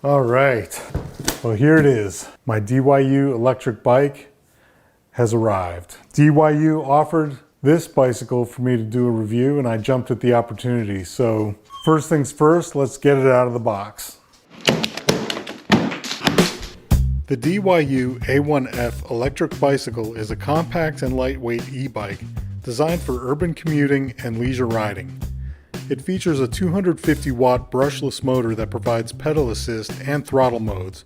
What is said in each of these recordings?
All right, well here it is. My DYU electric bike has arrived. DYU offered this bicycle for me to do a review and I jumped at the opportunity. So first things first, let's get it out of the box. The DYU A1F electric bicycle is a compact and lightweight e-bike designed for urban commuting and leisure riding. It features a 250-watt brushless motor that provides pedal assist and throttle modes,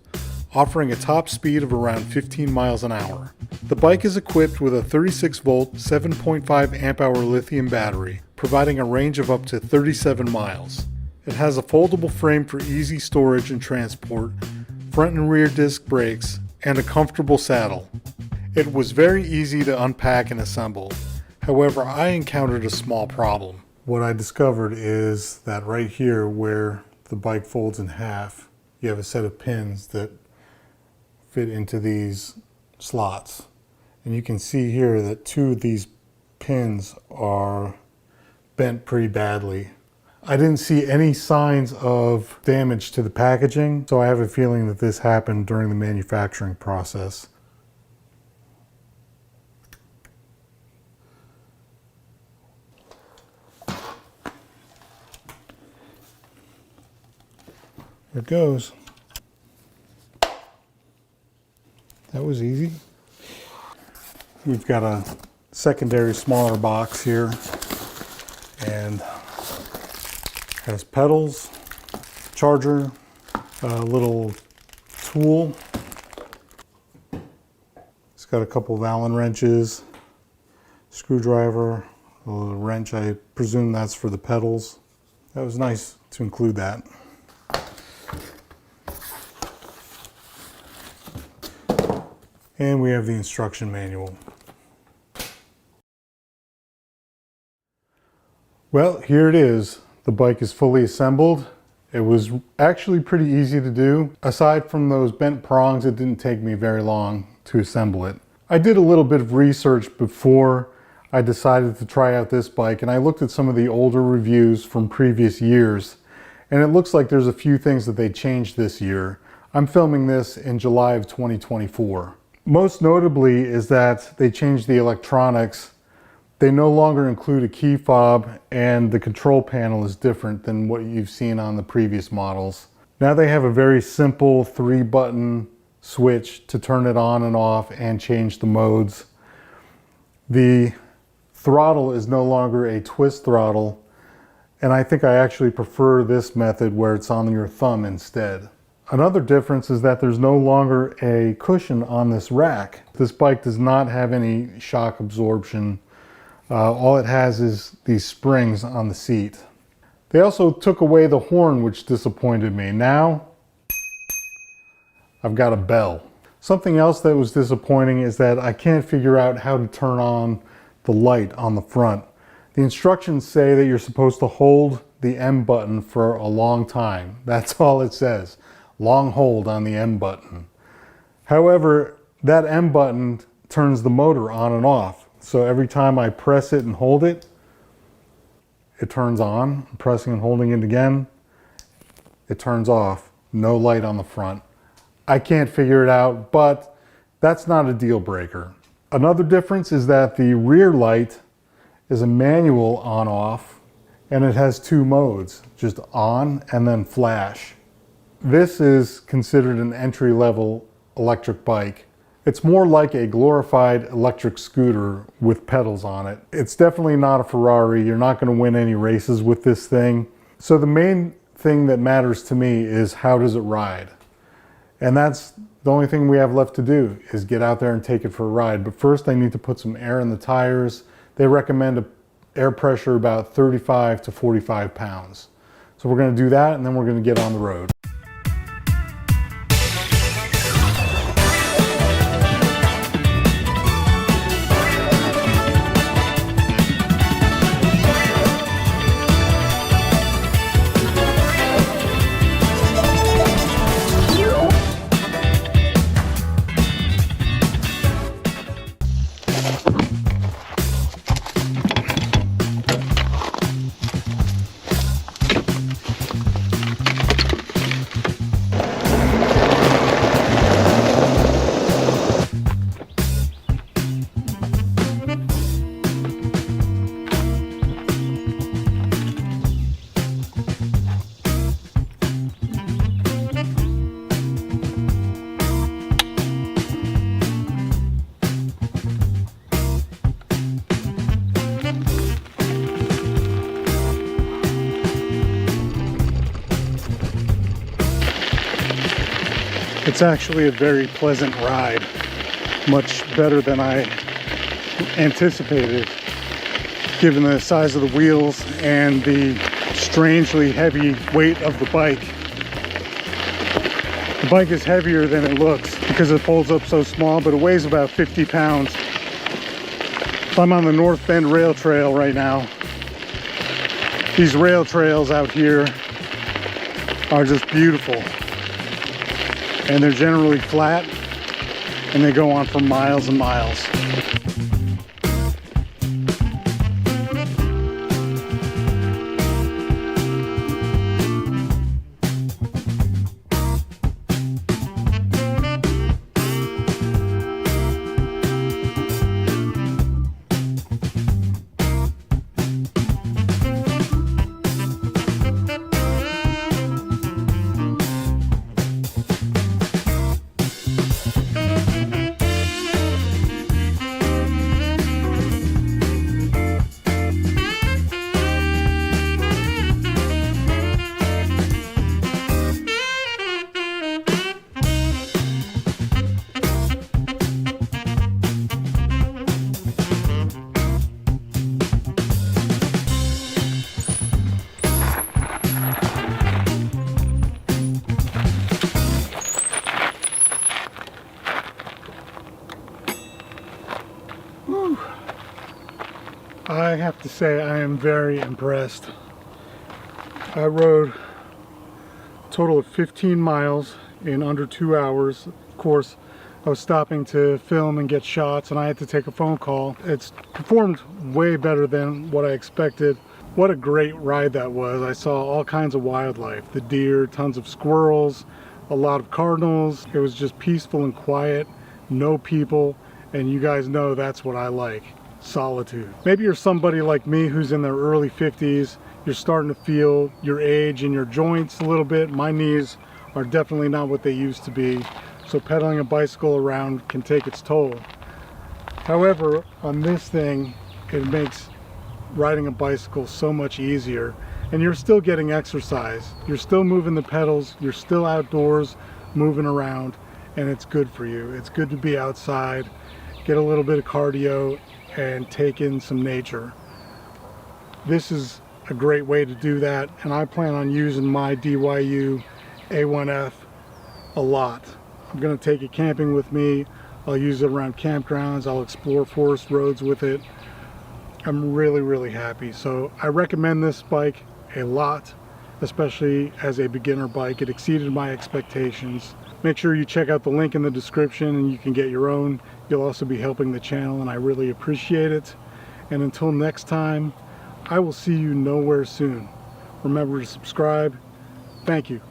offering a top speed of around 15 miles an hour. The bike is equipped with a 36-volt, 7.5 amp-hour lithium battery, providing a range of up to 37 miles. It has a foldable frame for easy storage and transport, front and rear disc brakes, and a comfortable saddle. It was very easy to unpack and assemble. However, I encountered a small problem. What I discovered is that right here where the bike folds in half, you have a set of pins that fit into these slots. And you can see here that two of these pins are bent pretty badly. I didn't see any signs of damage to the packaging, so I have a feeling that this happened during the manufacturing process. There it goes. That was easy. We've got a secondary smaller box here and has pedals, charger, a little tool. It's got a couple of Allen wrenches, screwdriver, a little wrench. I presume that's for the pedals. That was nice to include that. And we have the instruction manual. Well, here it is. The bike is fully assembled. It was actually pretty easy to do. Aside from those bent prongs, it didn't take me very long to assemble it. I did a little bit of research before I decided to try out this bike, and I looked at some of the older reviews from previous years, and it looks like there's a few things that they changed this year. I'm filming this in July of 2024. Most notably is that they changed the electronics. They no longer include a key fob, and the control panel is different than what you've seen on the previous models. Now they have a very simple 3-button switch to turn it on and off and change the modes. The throttle is no longer a twist throttle, and I think I actually prefer this method where it's on your thumb instead. Another difference is that there's no longer a cushion on this rack. This bike does not have any shock absorption. All it has is these springs on the seat. They also took away the horn, which disappointed me. Now, I've got a bell. Something else that was disappointing is that I can't figure out how to turn on the light on the front. The instructions say that you're supposed to hold the M button for a long time. That's all it says. Long hold on the M button. However, that M button turns the motor on and off. So every time I press it and hold it, it turns on. I'm pressing and holding it again, it turns off. No light on the front. I can't figure it out, but that's not a deal breaker. Another difference is that the rear light is a manual on-off, and it has 2 modes, just on and then flash. This is considered an entry-level electric bike. It's more like a glorified electric scooter with pedals on it. It's definitely not a Ferrari. You're not going to win any races with this thing. So the main thing that matters to me is how does it ride? And that's the only thing we have left to do, is get out there and take it for a ride. But first I need to put some air in the tires. They recommend an air pressure about 35 to 45 pounds. So we're going to do that, and then we're going to get on the road. It's actually a very pleasant ride, much better than I anticipated, given the size of the wheels and the strangely heavy weight of the bike. The bike is heavier than it looks because it folds up so small, but it weighs about 50 pounds. So I'm on the North Bend Rail Trail right now. These rail trails out here are just beautiful. And they're generally flat, and they go on for miles and miles. I have to say I am very impressed. I rode a total of 15 miles in under 2 hours. Of course, I was stopping to film and get shots, and I had to take a phone call. It's performed way better than what I expected. What a great ride that was. I saw all kinds of wildlife, the deer, tons of squirrels, a lot of cardinals. It was just peaceful and quiet, no people, and you guys know that's what I like. Solitude. Maybe you're somebody like me who's in their early 50s. You're starting to feel your age in your joints a little bit. My knees are definitely not what they used to be, so pedaling a bicycle around can take its toll. However, on this thing, it makes riding a bicycle so much easier, and you're still getting exercise. You're still moving the pedals, you're still outdoors moving around, and it's good for you. It's good to be outside, get a little bit of cardio, and take in some nature. This is a great way to do that, and I plan on using my DYU A1F a lot. I'm going to take it camping with me. I'll use it around campgrounds. I'll explore forest roads with it. I'm really happy. So I recommend this bike a lot, especially as a beginner bike. It exceeded my expectations. Make sure you check out the link in the description and you can get your own. You'll also be helping the channel, and I really appreciate it. And until next time, I will see you nowhere soon. Remember to subscribe. Thank you.